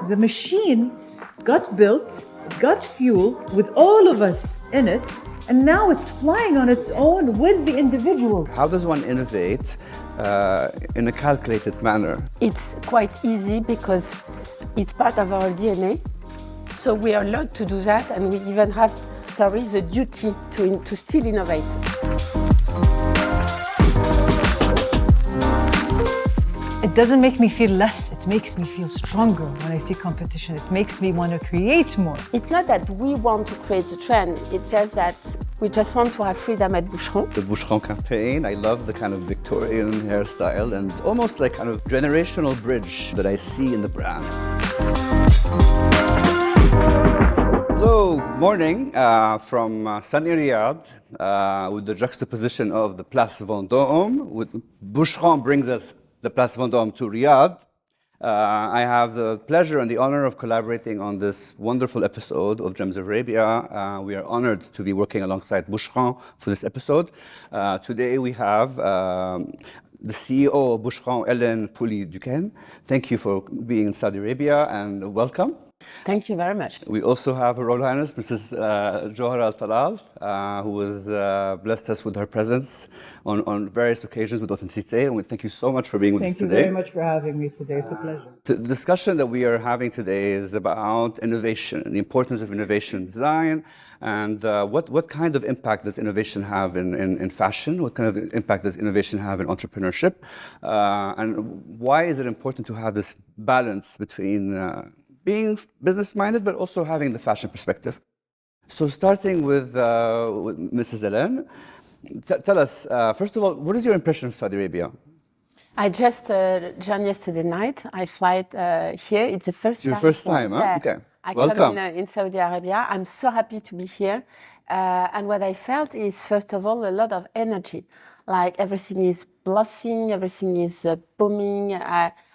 The machine got built, got fueled with all of us in it, and now it's flying on its own with the individual. How does one innovate in a calculated manner? It's quite easy because it's part of our DNA. So we are allowed to do that, and we even have the duty to still innovate. It doesn't make me feel less, it makes me feel stronger when I see competition. It makes me want to create more. It's not that we want to create a trend, it's just that we just want to have freedom at Boucheron. The Boucheron campaign, I love the kind of Victorian hairstyle and almost like kind of generational bridge that I see in the brand. Hello, morning from sunny Riyadh with the juxtaposition of the Place Vendôme. Boucheron brings us the Place Vendôme to Riyadh. I have the pleasure and the honor of collaborating on this wonderful episode of Gems of Arabia. We are honored to be working alongside Boucheron for this episode. Today we have the CEO of Boucheron, Hélène Poulit-Duquesne. Thank you for being in Saudi Arabia and welcome. Thank you very much. We also have Her Royal Highness Princess Joharah Altalal, who has blessed us with her presence on various occasions with authenticity. And we thank you so much for being with us today. Thank you very much for having me today. It's a pleasure. The discussion that we are having today is about innovation, the importance of innovation in design, and what kind of impact does innovation have in fashion? What kind of impact does innovation have in entrepreneurship? And why is it important to have this balance between being business-minded, but also having the fashion perspective? So starting with Mrs. Hélène, tell us, first of all, what is your impression of Saudi Arabia? I just joined yesterday night. I fly here. It's the first time. Your first time, huh? Okay. Welcome. Come in Saudi Arabia. I'm so happy to be here. And what I felt is, first of all, a lot of energy. Like everything is blossoming, everything is booming.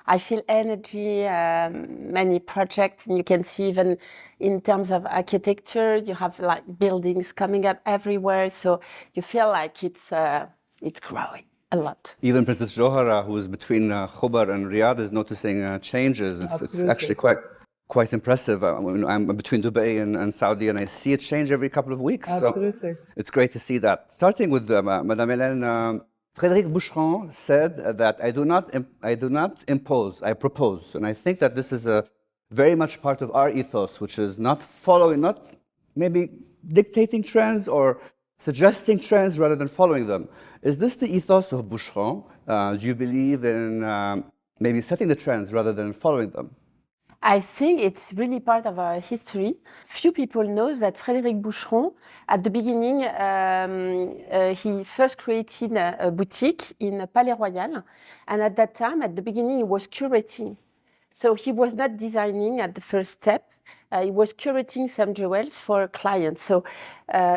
I feel energy, many projects, and you can see even in terms of architecture, you have like buildings coming up everywhere. So you feel like it's growing a lot. Even Princess Joharah, who is between Khobar and Riyadh, is noticing changes. It's actually quite impressive. I'm between Dubai and Saudi, and I see it change every couple of weeks. Absolutely. So it's great to see that. Starting with Madame Hélène, Frédéric Boucheron said that I do not impose, I propose. And I think that this is a very much part of our ethos, which is not maybe dictating trends or suggesting trends rather than following them. Is this the ethos of Boucheron? Do you believe in maybe setting the trends rather than following them? I think it's really part of our history. Few people know that Frédéric Boucheron, at the beginning, he first created a boutique in Palais Royal. And at that time, at the beginning, he was curating. So he was not designing at the first step. He was curating some jewels for clients. So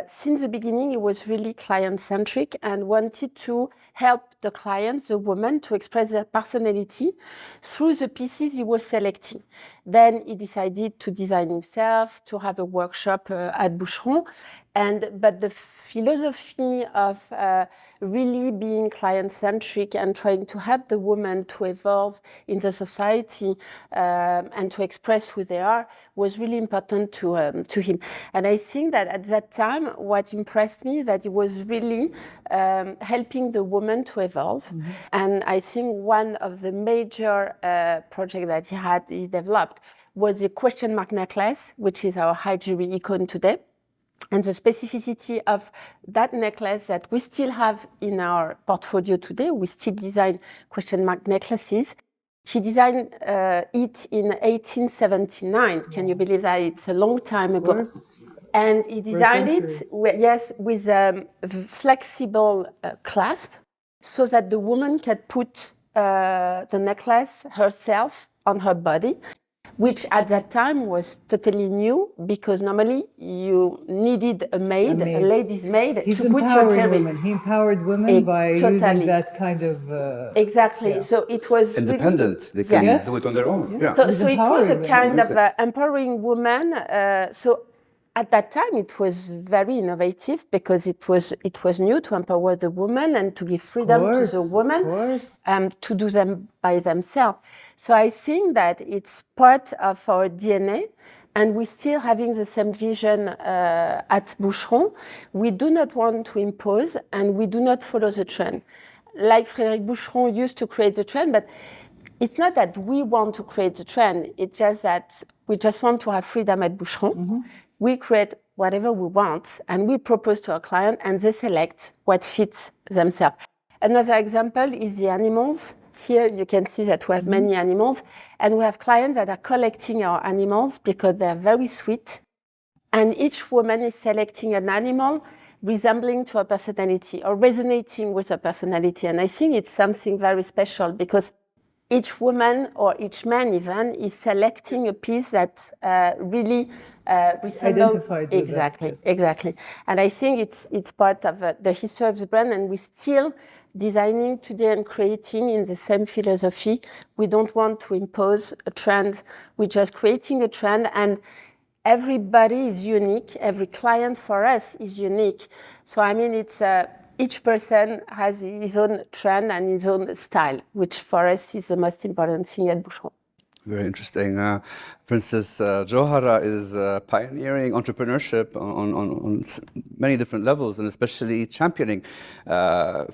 since the beginning, he was really client-centric and wanted to help the client, the woman, to express their personality through the pieces he was selecting. Then he decided to design himself, to have a workshop at Boucheron. But the philosophy of really being client-centric and trying to help the woman to evolve in the society and to express who they are was really important to him. And I think that at that time, what impressed me that he was really helping the woman to evolve. Mm-hmm. And I think one of the major projects that he developed was the question mark necklace, which is our high jewelry icon today. And the specificity of that necklace that we still have in our portfolio today, we still design question mark necklaces. He designed it in 1879. Can you believe that? It's a long time ago. And he designed it, with a flexible clasp so that the woman can put the necklace herself on her body, which at that time was totally new because normally you needed a lady's maid to put your jewelry. He empowered women by using that kind of... Exactly. Yeah. So it was... independent. They can do it on their own. Yeah. So it was a kind of empowering woman. So at that time, it was very innovative because it was new to empower the woman and to give freedom to the woman to do them by themselves. So I think that it's part of our DNA, and we're still having the same vision at Boucheron. We do not want to impose, and we do not follow the trend. Like Frédéric Boucheron used to create the trend, but it's not that we want to create the trend. It's just that we just want to have freedom at Boucheron. Mm-hmm. We create whatever we want, and we propose to our client, and they select what fits themselves. Another example is the animals. Here you can see that we have many animals, and we have clients that are collecting our animals because they're very sweet. And each woman is selecting an animal resembling to her personality or resonating with her personality. And I think it's something very special because each woman or each man even is selecting a piece that really resembles. Identified. Exactly. And I think it's part of the history of the brand, and we're still designing today and creating in the same philosophy. We don't want to impose a trend. We're just creating a trend, and everybody is unique. Every client for us is unique. So I mean, it's each person has his own trend and his own style, which for us is the most important thing at Boucheron. Very interesting. Princess Joharah is pioneering entrepreneurship on many different levels, and especially championing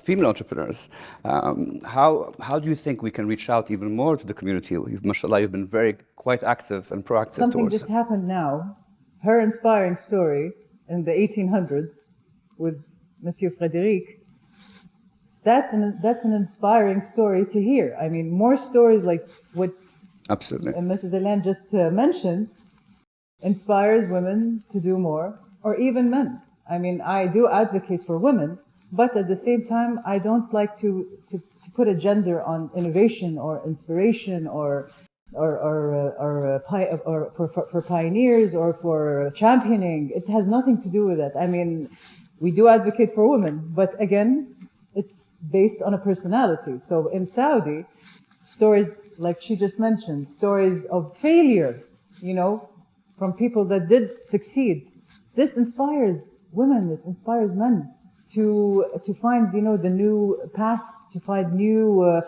female entrepreneurs. How do you think we can reach out even more to the community? Mashallah, you've been quite active and proactive Something towards just happened now. Her inspiring story in the 1800s with Monsieur Frédéric, that's an inspiring story to hear. I mean, more stories like what Absolutely. Mrs. Hélène just mentioned inspires women to do more, or even men. I mean, I do advocate for women, but at the same time, I don't like to put a gender on innovation or inspiration or for pioneers or for championing. It has nothing to do with that. I mean, we do advocate for women, but again, it's based on a personality. So in Saudi, stories like she just mentioned, stories of failure, from people that did succeed. This inspires women, it inspires men to find, the new paths, to find new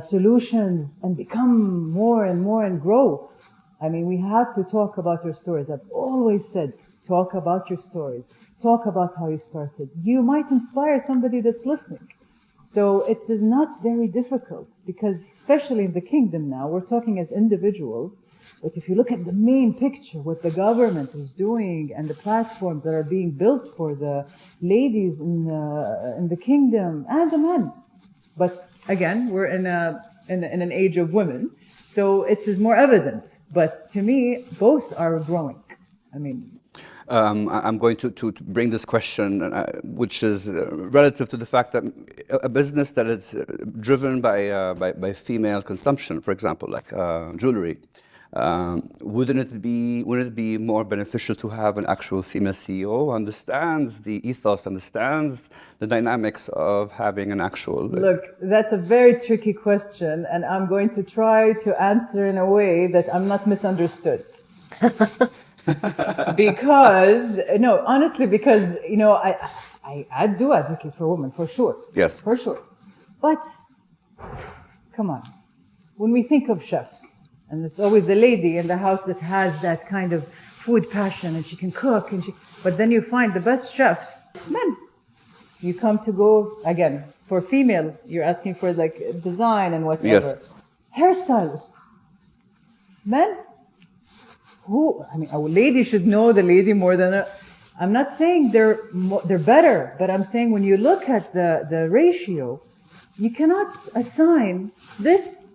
solutions and become more and more and grow. I mean, we have to talk about your stories. I've always said, talk about your stories. Talk about how you started. You might inspire somebody that's listening. So it is not very difficult because, especially in the kingdom now, we're talking as individuals. But if you look at the main picture, what the government is doing and the platforms that are being built for the ladies in the kingdom and the men. But again, we're in an age of women, so it is more evident. But to me, both are growing. I mean, I'm going to bring this question, which is relative to the fact that a business that is driven by female consumption, for example, like jewelry, wouldn't it be more beneficial to have an actual female CEO who understands the ethos, understands the dynamics of having an actual? Look, that's a very tricky question, and I'm going to try to answer in a way that I'm not misunderstood. Because I do advocate for women, for sure. Yes. For sure. But, come on, when we think of chefs, and it's always the lady in the house that has that kind of food passion, and she can cook, but then you find the best chefs, men. You come to go, again, for female, you're asking for like design and whatever. Yes. Hairstylists, men. A lady should know the lady more than I'm not saying they're better, but I'm saying when you look at the ratio, you cannot assign this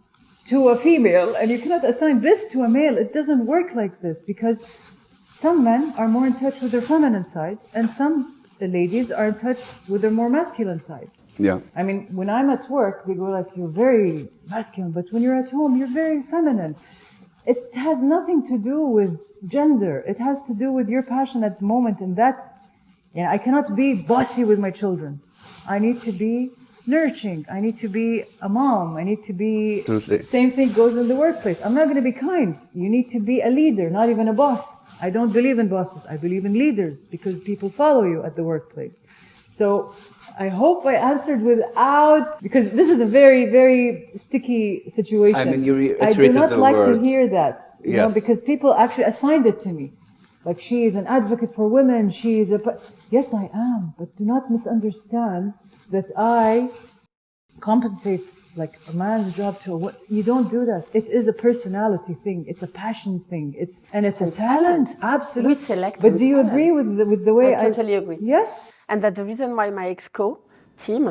to a female and you cannot assign this to a male. It doesn't work like this because some men are more in touch with their feminine side and some ladies are in touch with their more masculine side. Yeah. I mean, when I'm at work, they go like, you're very masculine, but when you're at home, you're very feminine. It has nothing to do with gender. It has to do with your passion at the moment. And I cannot be bossy with my children. I need to be nurturing. I need to be a mom. I need to be... Absolutely. Same thing goes in the workplace. I'm not going to be kind. You need to be a leader, not even a boss. I don't believe in bosses. I believe in leaders because people follow you at the workplace. So I hope I answered without, because this is a very, very sticky situation. I mean, you I do reiterated not the like word. to hear that, you know, because people actually assigned it to me. Like, she is an advocate for women, she is a... Yes, I am, but do not misunderstand that I compensate like a man's job to a woman. You don't do that. It is a personality thing. It's a passion thing. It's a talent. Absolutely. We select. But do you agree with the way I totally agree. Yes. And that's the reason why my exco team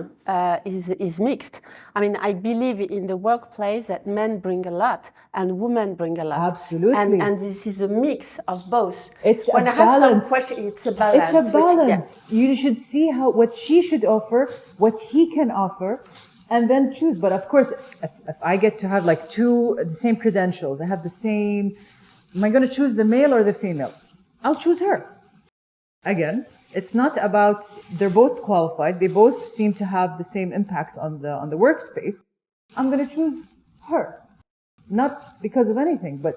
is mixed. I mean, I believe in the workplace that men bring a lot and women bring a lot. Absolutely. And this is a mix of both. It's when a I have balance. some question, it's a balance. It's a balance. You should see what she should offer, what he can offer, and then choose. But of course, if I get to have like the same credentials, I have the same, am I going to choose the male or the female? I'll choose her. Again, it's not about, they're both qualified, they both seem to have the same impact on the workspace. I'm going to choose her. Not because of anything, but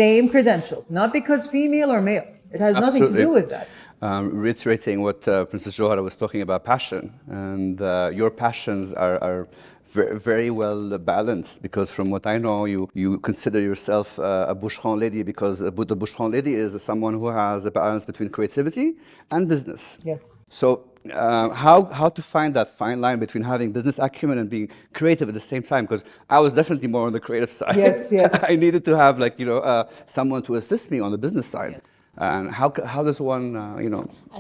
same credentials. Not because female or male. It has nothing to do with that. Reiterating what Princess Joharah was talking about, passion, and your passions are very well balanced, because from what I know, you consider yourself a Boucheron lady, because the Boucheron lady is someone who has a balance between creativity and business. Yes. So how to find that fine line between having business acumen and being creative at the same time? Because I was definitely more on the creative side. Yes, yes. I needed to have someone to assist me on the business side. Yes. And how does one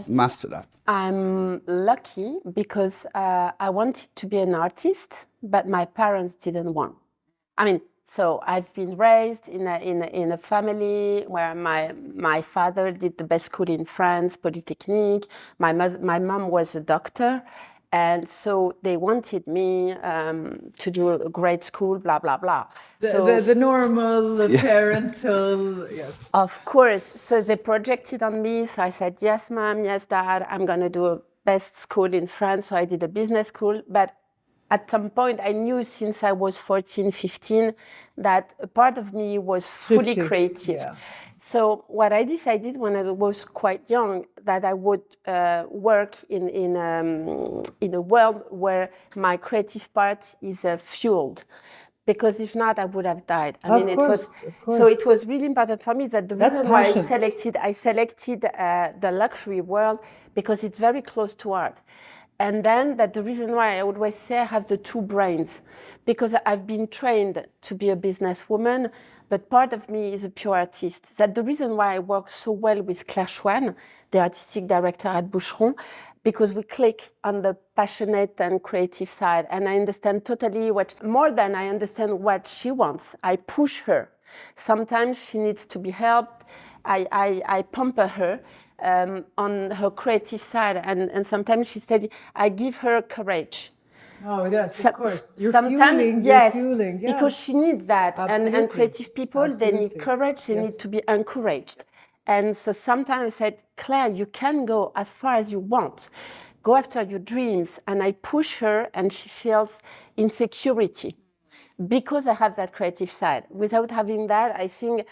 master that? I'm lucky because I wanted to be an artist, but my parents didn't want. I mean, so I've been raised in a family where my father did the best school in France, Polytechnique. My mom was a doctor. And so they wanted me to do a great school, blah, blah, blah. The normal parental, yes. Of course. So they projected on me. So I said, yes, mom, yes, dad, I'm going to do a best school in France. So I did a business school. But at some point, I knew since I was 14, 15, that a part of me was fully creative. Yeah. So what I decided when I was quite young, that I would work in a world where my creative part is fueled. Because if not, I would have died. I mean, so it was really important for me that the reason why I selected the luxury world, because it's very close to art. And then that the reason why I always say I have the two brains, because I've been trained to be a businesswoman, but part of me is a pure artist. That's the reason why I work so well with Claire Chouane, the artistic director at Boucheron, because we click on the passionate and creative side. And I understand totally more than I understand what she wants. I push her. Sometimes she needs to be helped. I pamper her on her creative side. And sometimes she said, I give her courage. Oh, yes, of course. Sometimes, yes, because she needs that. And creative people, Absolutely. they need courage, they need to be encouraged. And so sometimes I said, Claire, you can go as far as you want. Go after your dreams. And I push her and she feels insecurity because I have that creative side. Without having that, I think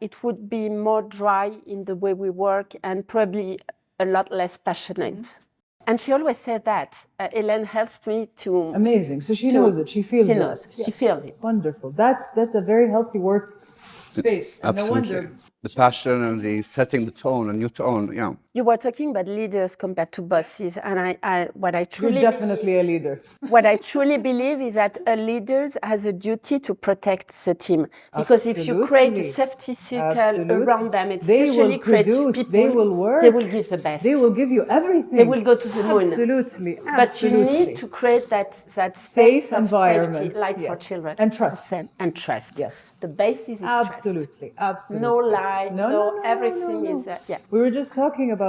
it would be more dry in the way we work and probably a lot less passionate. Mm-hmm. And she always said that. Hélène helps me to... Amazing. So she knows it. She feels it. She knows. She feels it. Wonderful. That's a very healthy work space. Absolutely. No wonder. The passion and the setting the tone, a new tone, yeah. You were talking about leaders compared to bosses, and You're definitely a leader. What I truly believe is that a leader has a duty to protect the team, because if you create a safety circle around them, especially creative people, they will work. They will give the best. They will give you everything. They will go to the moon. Absolutely. But you need to create that space of safety, like for children. And trust. And trust. Yes. The basis is absolutely. trust. Absolutely. No lie. No, everything is. Yes. We were just talking about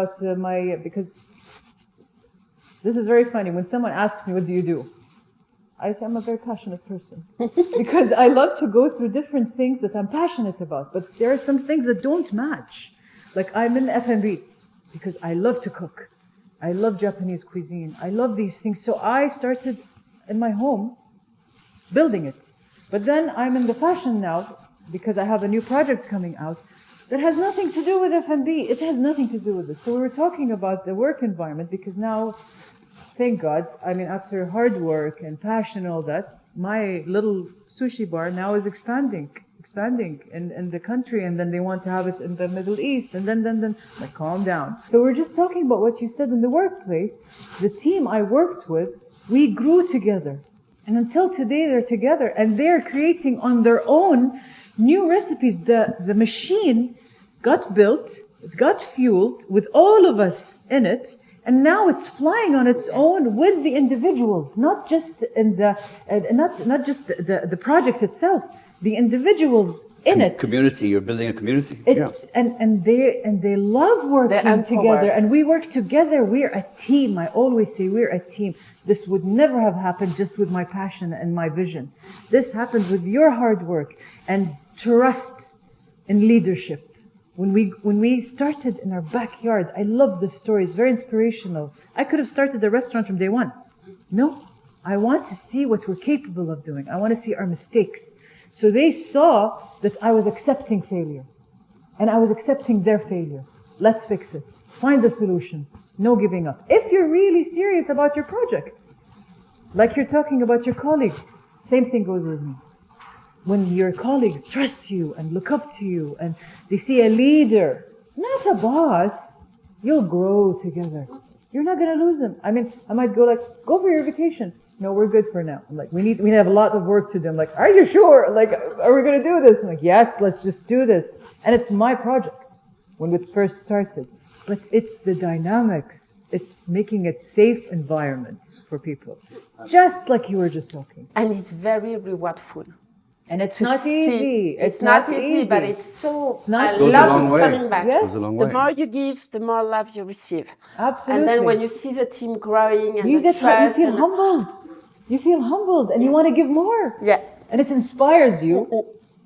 because this is very funny. When someone asks me, what do you do? I say, I'm a very passionate person. Because I love to go through different things that I'm passionate about. But there are some things that don't match. Like I'm in F&B because I love to cook. I love Japanese cuisine. I love these things. So I started in my home building it. But then I'm in the fashion now because I have a new project coming out. that has nothing to do with F&B. It has nothing to do with this. So we were talking about the work environment because now, thank God, I mean, after hard work and passion and all that, my little sushi bar now is expanding in the country, and then they want to have it in the Middle East, and then, like, calm down. So we're just talking about what you said in the workplace. The team I worked with, we grew together. And until today, they're together, and they're creating on their own new recipes. The machine got built, it got fueled with all of us in it, and now it's flying on its own with the individuals, not just in not just the project itself, the individuals in it. Community, you're building a community. And they love working together, and we work together. We're a team. I always say we're a team. This would never have happened just with my passion and my vision. This happened with your hard work and trust in leadership. When we started in our backyard, I love this story. It's very inspirational. I could have started a restaurant from day one. No, I want to see what we're capable of doing. I want to see our mistakes. So they saw that I was accepting failure, and I was accepting their failure. Let's fix it. Find the solutions. No giving up. If you're really serious about your project, like you're talking about your colleagues, same thing goes with me. When your colleagues trust you and look up to you, and they see a leader, not a boss, you'll grow together. You're not going to lose them. I mean, I might go like, go for your vacation. No, we're good for now. I'm like, we have a lot of work to do. I'm like, are you sure? Like, are we going to do this? I'm like, yes, let's just do this. And it's my project when it first started. But it's the dynamics. It's making it safe environment for people. Just like you were just talking. And it's very rewardful. And it's not easy. It's not easy, but it's so. Not love is coming back. Yes. The more you give, the more love you receive. Absolutely. And then when you see the team growing and you the trust, you feel humbled. You feel humbled, and you want to give more. Yeah. And it inspires you,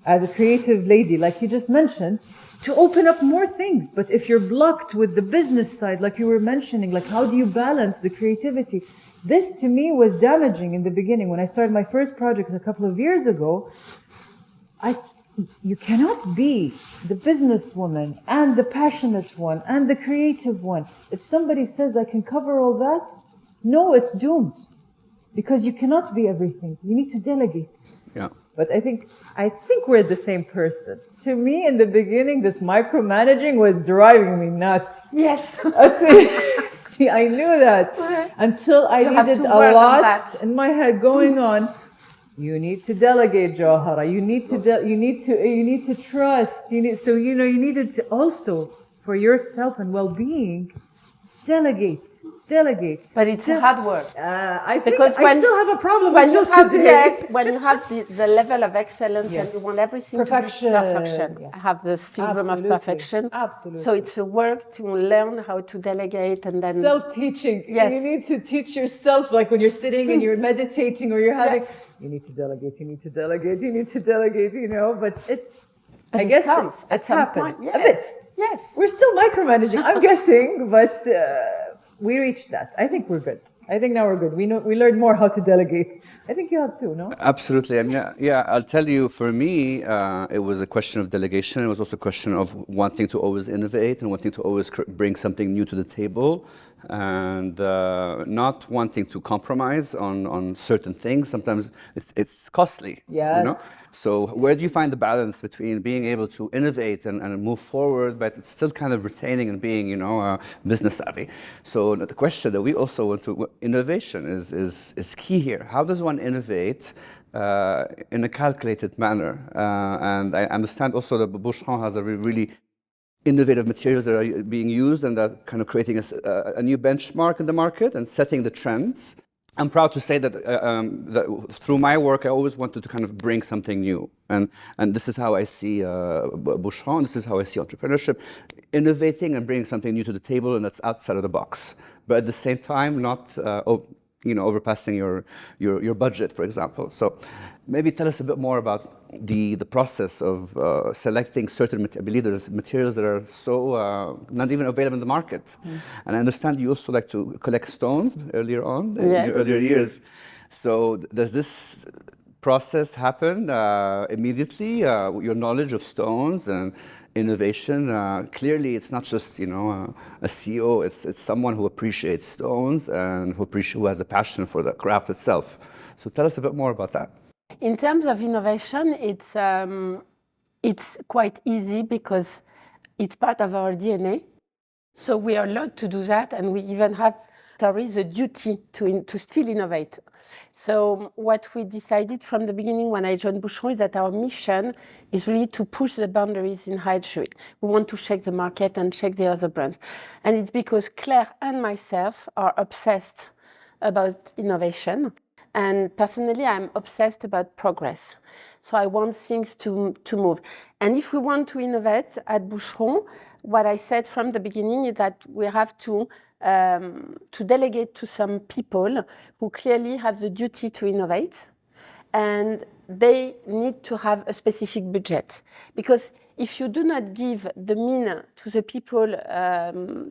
as a creative lady, like you just mentioned, to open up more things. But if you're blocked with the business side, like you were mentioning, like how do you balance the creativity? This to me was damaging in the beginning. When I started my first project a couple of years ago, you cannot be the businesswoman and the passionate one and the creative one. If somebody says I can cover all that, no, it's doomed. Because you cannot be everything. You need to delegate. Yeah. But I think we're the same person. To me, in the beginning, this micromanaging was driving me nuts. Yes. See, I knew that until I needed a lot in my head going on. You need to delegate, Joharah. You need to trust. You needed to also, for yourself and well-being, delegate. But it's hard work. I still have a problem when you have today. when you have the level of excellence and you want everything perfection. to be perfection. Yes. I have the syndrome of perfection. Absolutely. So it's a work to learn how to delegate and then self-teaching. Yes. You need to teach yourself, like when you're sitting and you're meditating or you're having. You need to delegate. You need to delegate. You need to delegate. But I guess comes at some happens. point. A bit. Yes. We're still micromanaging. I'm guessing, but. We reached that. I think we're good. I think now we're good. We learned more how to delegate. I think you have too, no? Absolutely. And yeah, I'll tell you, for me, it was a question of delegation. It was also a question of wanting to always innovate and wanting to always bring something new to the table, and not wanting to compromise on certain things. Sometimes it's costly. Yes. So where do you find the balance between being able to innovate and move forward, but it's still kind of retaining and being, business savvy? So the question that we also want to, innovation is key here. How does one innovate in a calculated manner? And I understand also that Boucheron has a really innovative materials that are being used and that kind of creating a new benchmark in the market and setting the trends. I'm proud to say that, that through my work, I always wanted to kind of bring something new. And this is how I see Boucheron, this is how I see entrepreneurship, innovating and bringing something new to the table, and that's outside of the box. But at the same time, not overpassing your budget, for example. So maybe tell us a bit more about the process of selecting certain, I believe there's materials that are so not even available in the market. And I understand you also like to collect stones earlier on, in your earlier years. So does this process happen immediately? Your knowledge of stones and innovation, clearly it's not just, you know, a CEO, it's someone who appreciates stones and who has a passion for the craft itself. So tell us a bit more about that. In terms of innovation, it's quite easy because it's part of our DNA. So we are allowed to do that, and we even have the duty to still innovate. So what we decided from the beginning when I joined Boucheron is that our mission is really to push the boundaries in high jewelry. We want to shake the market and shake the other brands. And it's because Claire and myself are obsessed about innovation. And personally, I'm obsessed about progress. So I want things to move. And if we want to innovate at Boucheron, what I said from the beginning is that we have to delegate to some people who clearly have the duty to innovate, and they need to have a specific budget. Because if you do not give the mean to the people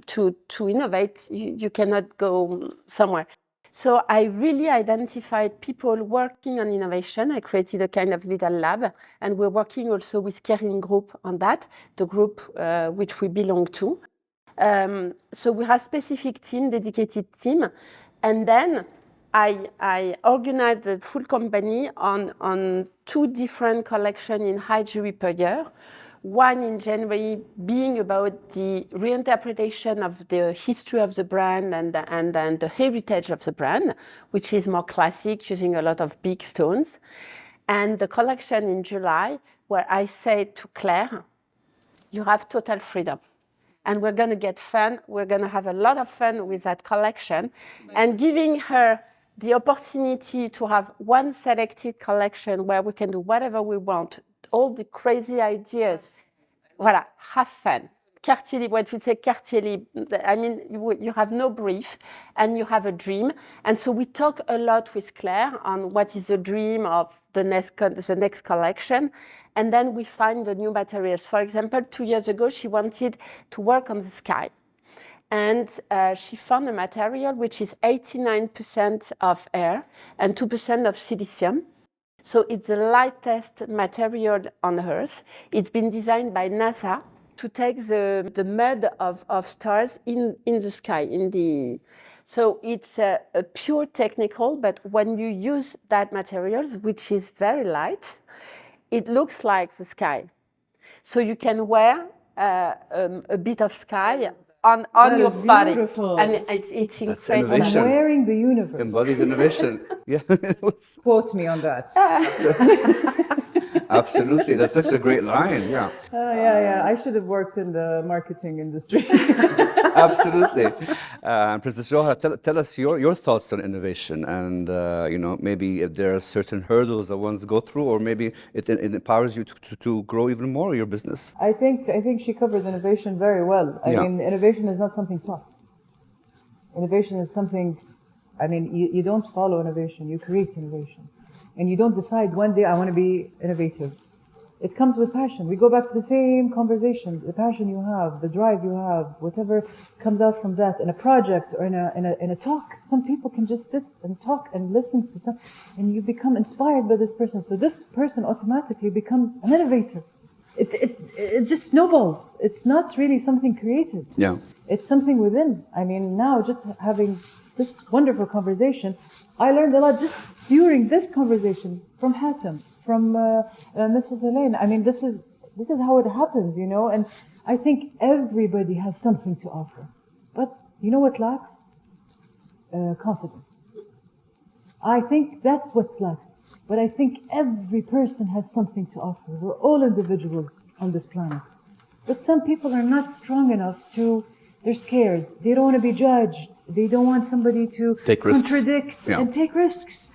to innovate, you cannot go somewhere. So I really identified people working on innovation. I created a kind of little lab, and we're working also with Kering Group on that, the group which we belong to. So we have specific team, dedicated team, and then I organized the full company on 2 different collections in high jewelry per year. One in January being about the reinterpretation of the history of the brand and the heritage of the brand, which is more classic, using a lot of big stones. And the collection in July, where I said to Claire, you have total freedom. And we're going to get fun. We're going to have a lot of fun with that collection. Nice. And giving her the opportunity to have one selected collection where we can do whatever we want, all the crazy ideas. Voilà, have fun. Quartier libre, what we say quartier libre. I mean, you have no brief and you have a dream. And so we talk a lot with Claire on what is the dream of the next collection. And then we find the new materials. For example, 2 years ago, she wanted to work on the sky. And she found a material which is 89% of air and 2% of silicium. So it's the lightest material on Earth. It's been designed by NASA to take the mud of stars in the sky. So it's a pure technical, but when you use that material, which is very light, it looks like the sky. So you can wear a bit of sky on your body. And it's incredible. Innovation. I'm wearing the universe. Embodied innovation. Yeah. Quote me on that. Absolutely. That's such a great line. Yeah. Yeah. I should have worked in the marketing industry. Absolutely. Princess Joharah, tell us your thoughts on innovation, and maybe if there are certain hurdles that ones go through, or maybe it empowers you to grow even more your business. I think she covered innovation very well. I mean, innovation is not something tough. Innovation is something, you don't follow innovation, you create innovation. And you don't decide one day I want to be innovative. It comes with passion. We go back to the same conversation, the passion you have, the drive you have, whatever comes out from that in a project or in a talk. Some people can just sit and talk and listen to some, and you become inspired by this person. So this person automatically becomes an innovator. It just snowballs. It's not really something created. Yeah. It's something within. Now just having this wonderful conversation, I learned a lot just during this conversation from Hatem, from Mrs. Hélène. This is how it happens, and I think everybody has something to offer. But you know what lacks? Confidence. I think that's what lacks. But I think every person has something to offer. We're all individuals on this planet. But some people are not strong enough they're scared. They don't want to be judged. They don't want somebody to contradict and take risks.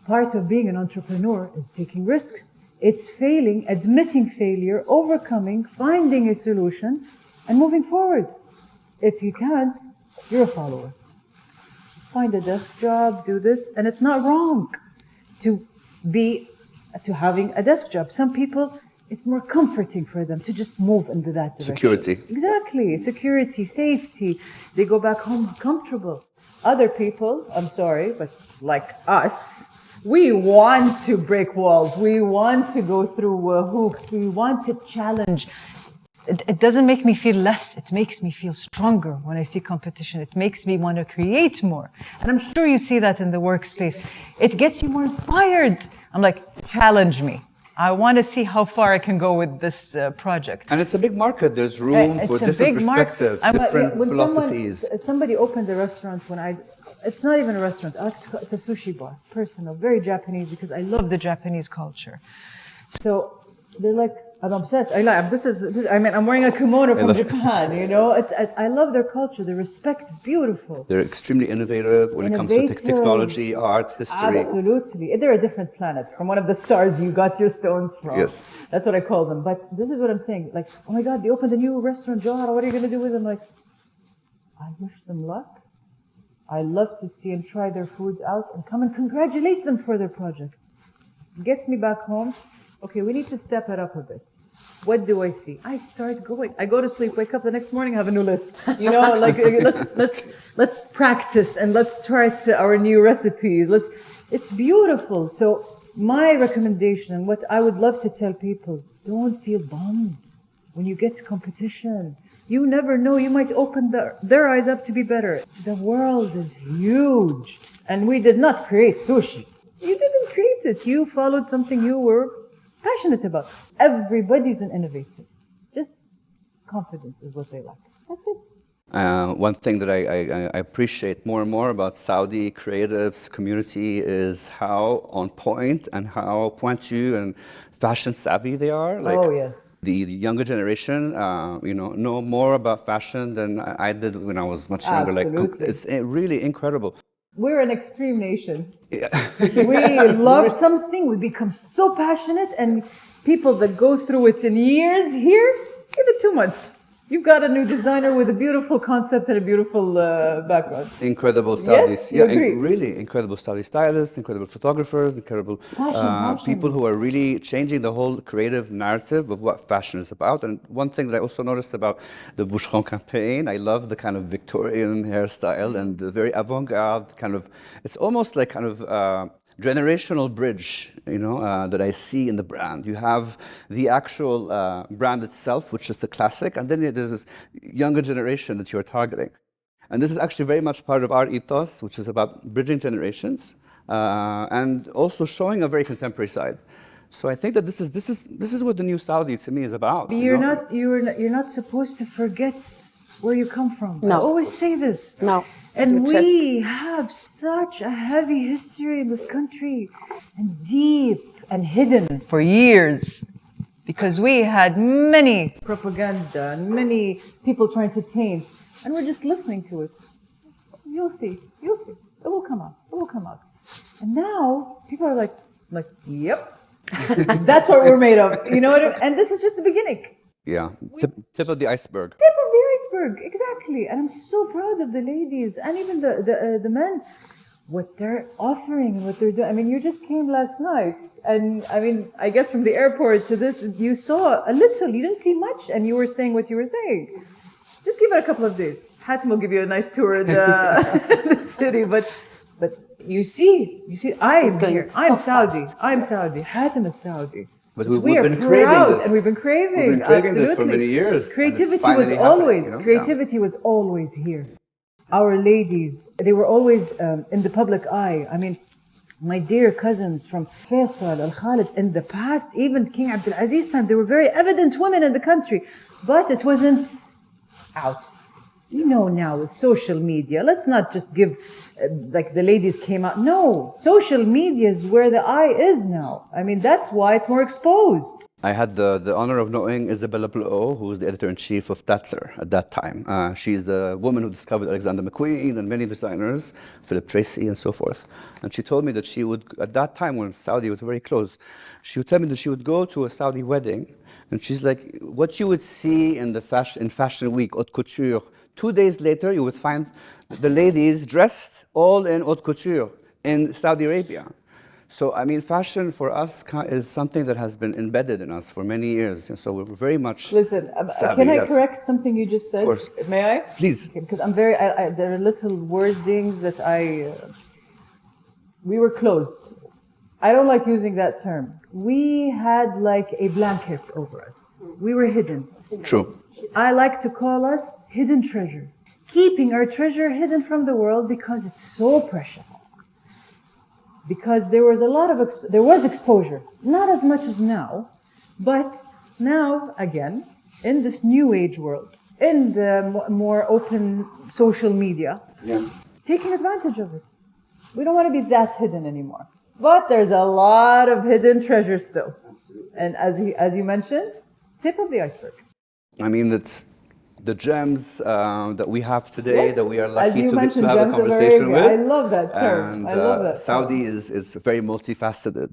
Part of being an entrepreneur is taking risks. It's failing, admitting failure, overcoming, finding a solution, and moving forward. If you can't, you're a follower. Find a desk job, do this, and it's not wrong to having a desk job. Some people, it's more comforting for them to just move into that direction. Security. Exactly. Security, safety. They go back home comfortable. Other people, I'm sorry, but like us, We want to break walls. We want to go through hoops. We want to challenge. It doesn't make me feel less. It makes me feel stronger when I see competition. It makes me want to create more. And I'm sure you see that in the workspace. It gets you more inspired. I'm like, challenge me. I want to see how far I can go with this project. And it's a big market. There's room for different perspectives, different philosophies. Somebody opened a restaurant it's not even a restaurant. It's a sushi bar, personal, very Japanese, because I love the Japanese culture. So they're like, I'm obsessed. I'm wearing a kimono from Japan, you know. I love their culture. Their respect is beautiful. They're extremely innovative when it comes to technology, art, history. Absolutely. They're a different planet from one of the stars you got your stones from. Yes. That's what I call them. But this is what I'm saying. Like, oh my God, they opened a new restaurant, Joharah. What are you going to do with them? Like, I wish them luck. I love to see and try their food out and come and congratulate them for their project. It gets me back home. Okay, we need to step it up a bit. What do I see? I start going. I go to sleep, wake up the next morning, have a new list. You know, like let's practice and let's try our new recipes. It's beautiful. So my recommendation and what I would love to tell people: don't feel bummed when you get to competition. You never know. You might open their eyes up to be better. The world is huge, and we did not create sushi. You didn't create it. You followed something you were passionate about. Everybody's an innovator. Just confidence is what they lack. That's it. One thing that I appreciate more and more about Saudi creatives community is how on point and how pointu and fashion savvy they are. Like, oh yeah. The younger generation, know more about fashion than I did when I was much younger. Absolutely. Like, it's really incredible. We're an extreme nation. Yeah. We love something, we become so passionate, and people that go through it in years here, give it 2 months. You've got a new designer with a beautiful concept and a beautiful background. Incredible Saudis. Yes, really incredible Saudi stylists, incredible photographers, incredible people who are really changing the whole creative narrative of what fashion is about. And one thing that I also noticed about the Boucheron campaign, I love the kind of Victorian hairstyle and the very avant-garde kind of, it's almost like kind of generational bridge, that I see in the brand. You have the actual brand itself, which is the classic, and then there's this younger generation that you're targeting. And this is actually very much part of our ethos, which is about bridging generations and also showing a very contemporary side. So I think that this is what the new Saudi to me is about. You're not supposed to forget where you come from. No. I always say this. No. And we have such a heavy history in this country, and deep and hidden for years, because we had many propaganda and many people trying to taint, and we're just listening to it. You'll see. It will come out. And now people are like, yep, that's what we're made of. You know what I mean? And this is just the beginning. Yeah, tip of the iceberg. Tip of the iceberg, exactly. And I'm so proud of the ladies and even the men, what they're offering, what they're doing. I mean, you just came last night, and I mean, I guess from the airport to this, you saw a little. You didn't see much, and you were saying what you were saying. Just give it a couple of days. Hatem will give you a nice tour in the city, but you see, I'm here. I'm Saudi. Hatem is Saudi. But we've been craving this. And we've been craving this for many years. Creativity was always here. Our ladies, they were always in the public eye. I mean, my dear cousins from Faisal, Al-Khalid, in the past, even King Abdulaziz time, they were very evident women in the country, but it wasn't out. Now with social media, let's not just give like the ladies came out. No, social media is where the eye is now. I mean, that's why it's more exposed. I had the honor of knowing Isabella Blow, who was the editor-in-chief of Tatler at that time. She's the woman who discovered Alexander McQueen and many designers, Philip Tracy and so forth. And she told me that she would, at that time when Saudi was very close, she would tell me that she would go to a Saudi wedding, and she's like, what you would see in Fashion Week, haute couture, 2 days later, you would find the ladies dressed all in haute couture in Saudi Arabia. So, I mean, fashion for us is something that has been embedded in us for many years. So we're very much Listen, savvy, can I correct something you just said? Of course. May I? Please. Because I'm very, there are little wordings that we were closed. I don't like using that term. We had like a blanket over us. We were hidden. True. I like to call us hidden treasure. Keeping our treasure hidden from the world because it's so precious. Because there was a lot of there was exposure, not as much as now, but now again in this new age world, in the more open social media, taking advantage of it. We don't want to be that hidden anymore. But there's a lot of hidden treasure still. And as you mentioned, tip of the iceberg. I mean, it's the gems that we have today, that we are lucky to have a Gems conversation with. I love that term. And I love that. Saudi is very multifaceted.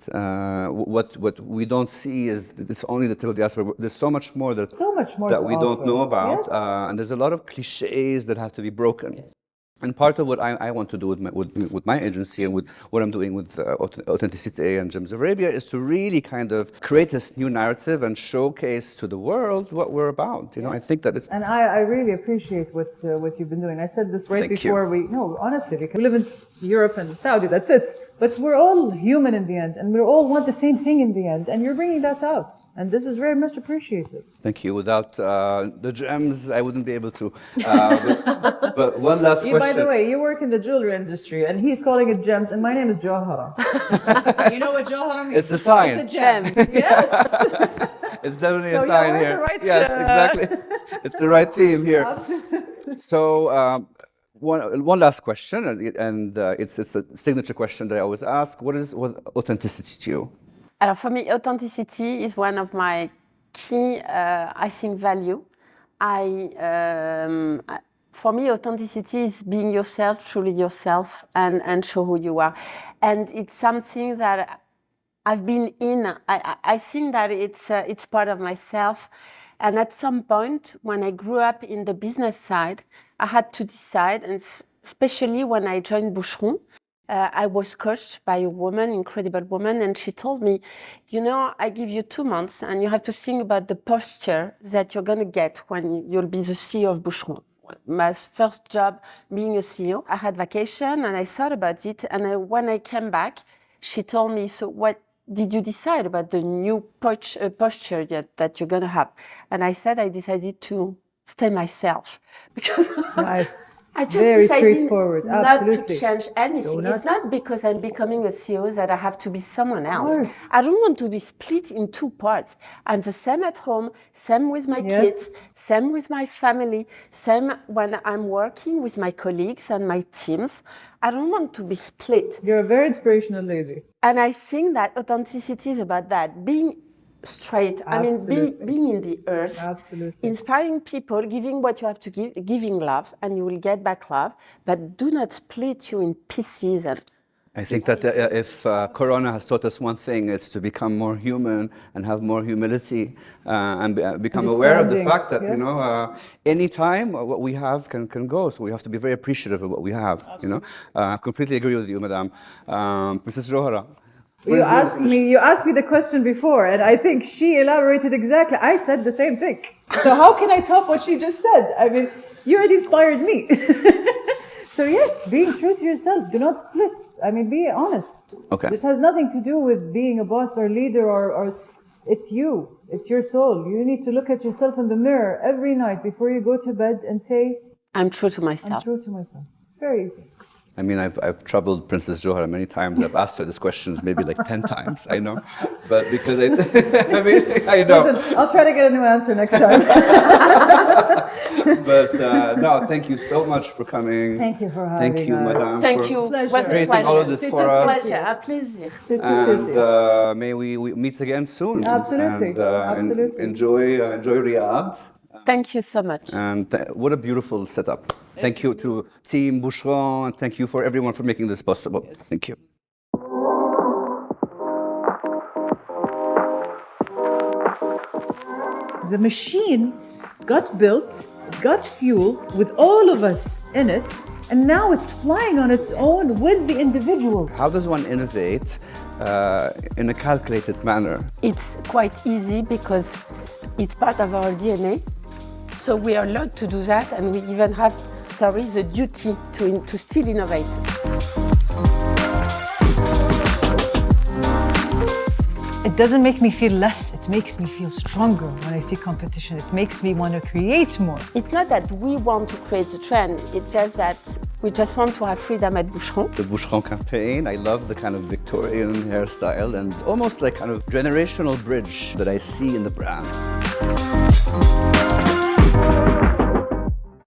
What we don't see is it's only the tip of the iceberg. There's so much more that we don't know about, and there's a lot of cliches that have to be broken. Yes. And part of what I want to do with my agency and with what I'm doing with Authenticity and Gems of Arabia is to really kind of create this new narrative and showcase to the world what we're about. You know, I think that it's... And I really appreciate what you've been doing. I said this right before honestly, because we live in Europe and Saudi, that's it. But we're all human in the end, and we all want the same thing in the end, and you're bringing that out. And this is very much appreciated. Thank you. Without the gems, I wouldn't be able to. But one last question. By the way, you work in the jewelry industry, and he's calling it gems, and my name is Joharah. You know what Joharah means? It's a sign. It's a gem. Yes. It's definitely a sign here. Right, yes, exactly. It's the right theme here. Absolutely. So, one last question, and it's a signature question that I always ask. What is authenticity to you? For me, authenticity is one of my key, I think, value. For me, authenticity is being yourself, truly yourself, and show who you are. And it's something that I've been in. I think that it's part of myself. And at some point, when I grew up in the business side, I had to decide, and especially when I joined Boucheron, I was coached by a woman, incredible woman, and she told me, I give you 2 months and you have to think about the posture that you're going to get when you'll be the CEO of Boucheron. My first job being a CEO, I had vacation and I thought about it. And when I came back, she told me, so what did you decide about the new posture that you're going to have? And I said, I decided to stay myself. Because nice. I just Very decided straightforward. not Absolutely. to change anything. It's not because I'm becoming a CEO that I have to be someone else. Of course. I don't want to be split in 2 parts. I'm the same at home, same with my kids, same with my family, same when I'm working with my colleagues and my teams. I don't want to be split. You're a very inspirational lady. And I think that authenticity is about that, being straight. Absolutely. I mean, being in the earth, Absolutely. inspiring people, giving what you have to give, giving love, and you will get back love. But do not split you in pieces. And I think that if Corona has taught us one thing, it's to become more human and have more humility and become aware of the fact that any time what we have can go. So we have to be very appreciative of what we have. Absolutely. I completely agree with you, Madam. Princess Joharah. You asked me the question before, and I think she elaborated exactly. I said the same thing. So how can I top what she just said? I mean, you already inspired me. So yes, being true to yourself. Do not split. I mean, be honest. Okay. This has nothing to do with being a boss or leader or it's you. It's your soul. You need to look at yourself in the mirror every night before you go to bed and say, I'm true to myself. I'm true to myself. Very easy. I mean, I've troubled Princess Joharah many times. I've asked her these questions maybe like 10 times, I know. But because I know. Listen, I'll try to get a new answer next time. But no, thank you so much for coming. Thank you for having us. Thank you, Madame. Thank you. Pleasure. Was a creating pleasure. all of this for us. A plaisir. And may we meet again soon. Absolutely. And enjoy Riyadh. Thank you so much. And what a beautiful setup. Thank you to Team Boucheron, and thank you for everyone for making this possible. Yes. Thank you. The machine got built, got fueled with all of us in it, and now it's flying on its own with the individual. How does one innovate in a calculated manner? It's quite easy because it's part of our DNA. So we are allowed to do that, and we even have the duty to still innovate. It doesn't make me feel less, it makes me feel stronger when I see competition. It makes me want to create more. It's not that we want to create a trend, it's just that we just want to have freedom at Boucheron. The Boucheron campaign, I love the kind of Victorian hairstyle and almost like kind of generational bridge that I see in the brand.